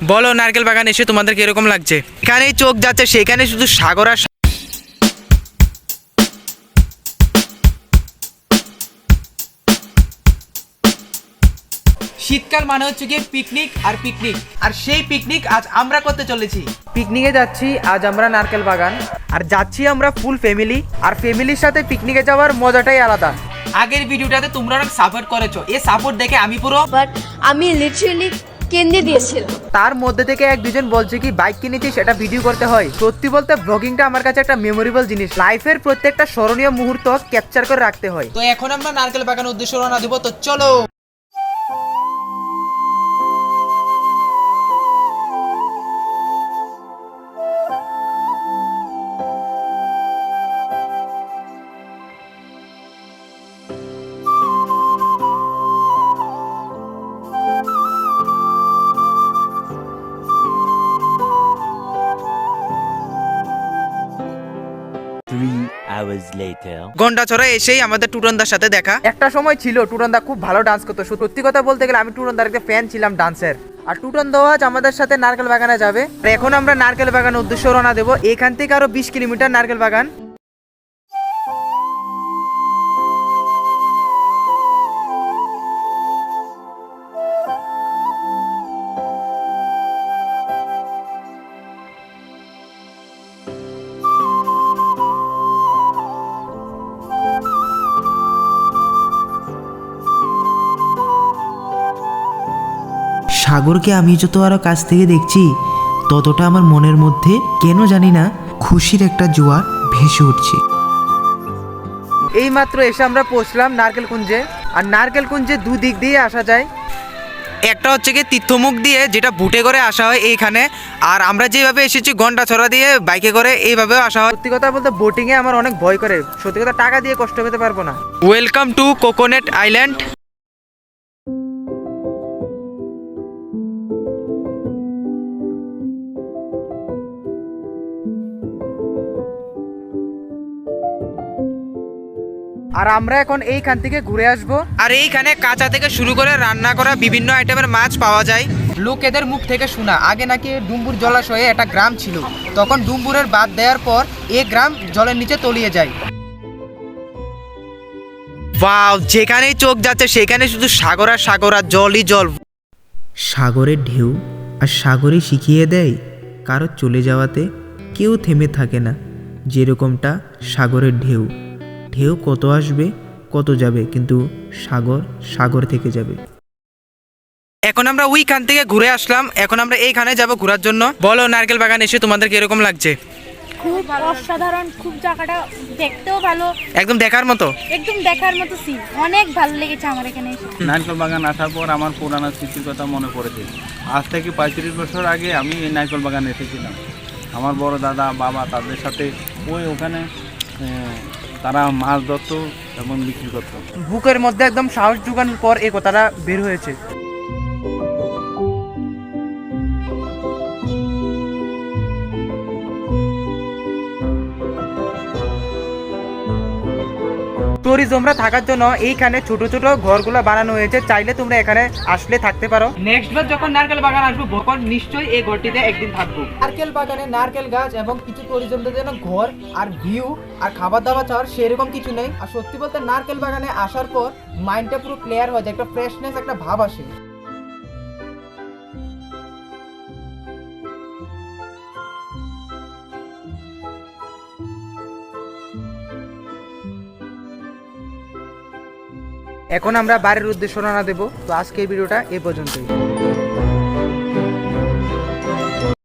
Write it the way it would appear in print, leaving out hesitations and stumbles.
বলো নারকেল বাগান এসে তোমাদের কিরকম লাগছে? এখানেই চোখ যাচ্ছে, সেখানে শুধু সাগর আর শীতকাল মানে হচ্ছে গিয়ে পিকনিক আর পিকনিক, আর সেই পিকনিক আজ আমরা করতে চলেছি। পিকনিকে যাচ্ছি আজ আমরা নারকেল বাগান, আর যাচ্ছি আমরা ফুল ফ্যামিলি। আর ফ্যামিলির সাথে পিকনিকে যাওয়ার মজাটাই আলাদা। আগের ভিডিওটাতে তোমরা অনেক সাপোর্ট করেছো, এই সাপোর্ট দেখে আমি পুরো আমি লিটারালি কেঁদে দিয়েছিলাম। তার মধ্যে থেকে এক দুজন বলছে কি বাইক কিনেছি সেটা ভিডিও করতে হয়। সত্যি বলতে ব্লগিংটা আমার কাছে একটা মেমোরেবল জিনিস, লাইফের প্রত্যেকটা স্মরণীয় মুহূর্ত ক্যাপচার করে রাখতে হয়। তো এখন আমরা নারকেল বাগানের উদ্দেশ্যে রওনা দেব, তো চলো। গন্ডাছড়া এসেই আমাদের টুটনদার সাথে দেখা। একটা সময় ছিল টুটনদা খুব ভালো ডান্স করতো। সত্যি কথা বলতে গেলে আমি টুটনদার একটা ফ্যান ছিলাম ডান্সের। আর টুটনদা আজ আমাদের সাথে নারকেল বাগানে যাবে। এখন আমরা নারকেল বাগানের উদ্দেশ্যে রওনা দেবো। এখান থেকে আরো 20 কিলোমিটার নারকেল বাগান। সাগরকে আমি যত আরো কাছ থেকে দেখছি ততটা আমার মনের মধ্যে কেন জানি না খুশির একটা জোয়ার ভেসে উঠছে। এই মাত্র এসে আমরা পৌঁছলাম নারকেল কুঞ্জে। আর নারকেল কুঞ্জে দুদিক দিয়ে আসা যায়। একটা হচ্ছে কি তীর্থমুখ দিয়ে, যেটা বুটে করে আসা হয় এইখানে। আর আমরা যেভাবে এসেছি গন্ডাছড়া দিয়ে বাইকে করে, এইভাবেও আসা হয়। সত্যি কথা বলতে বোটিংয়ে আমার অনেক ভয় করে। সত্যি কথা টাকা দিয়ে কষ্ট পেতে পারবো না। Welcome to coconut island. আর আমরা এখন এইখান থেকে ঘুরে আসবো। আর এইখানে কাঁচা থেকে শুরু করে রান্না করা বিভিন্ন আইটেমের মাছ পাওয়া যায়। লোকেদের মুখ থেকে শোনা আগে নাকি ডুম্বুর জলাশয়ে একটা গ্রাম ছিল, তখন ডুম্বুরের বাদ দেওয়ার পর এই গ্রাম জলের নিচে তলিয়ে যায়। ওয়াও, যেখানেই চোখ যাচ্ছে সেখানে শুধু সাগর আর সাগর আর জলই জল। সাগরের ঢেউ আর সাগরই শিখিয়ে দেয় কারো চলে যাওয়াতে কেউ থেমে থাকে না। যেরকমটা সাগরের ঢেউ, ঢেউ কত আসবে কত যাবে, কিন্তু সাগর সাগর থেকে যাবে। এখন আমরা ওইখান থেকে ঘুরে আসলাম, এখন আমরা এইখানে যাব ঘোরার জন্য। বলো নারকেল বাগান এসে তোমাদের কিরকম লাগছে? খুব অসাধারণ, খুব জায়গাটা দেখতেও ভালো, একদম দেখার মতো, একদম দেখার মতো সিন। অনেক ভালো লেগেছে আমার এখানে এসে। নারকেল বাগান আসার পর আমার পুরানো স্মৃতির কথা মনে পড়েছে। আজ থেকে 35 বছর আগে আমি এই নারকেল বাগানে এসেছিলাম। আমার বড় দাদা বাবা তাদের সাথে ওখানে তারা মাছ ধরতো এবং বিক্রি করতো। বুকের মধ্যে একদম সাহস জোগানোর পর এই কথাটা বের হয়েছে। টুরিজমরা থাকার জন্য এইখানে ছোট ছোট ঘরগুলো বানানো হয়েছে, চাইলে তোমরা এখানে আসলে থাকতে পারো। নেক্সট বার যখন নারকেল বাগান আসবো তখন নিশ্চয়ই এই ঘরটিতে একদিন থাকবো। নারকেল বাগানে নারকেল গাছ এবং কিছু টুরিজমদের জন্য ঘর আর ভিউ আর খাবার দাবার চাওয়ার সেরকম কিছু নেই। আর সত্যি বলতে নারকেল বাগানে আসার পর মাইন্ডটা পুরো ক্লিয়ার হয়ে যায়, একটা ফ্রেশনেস, একটা ভাব আসে। এখন আমরা বাড়ির উদ্দেশ্যে রওনা দেবো। তো আজকের ভিডিওটা এ পর্যন্তই।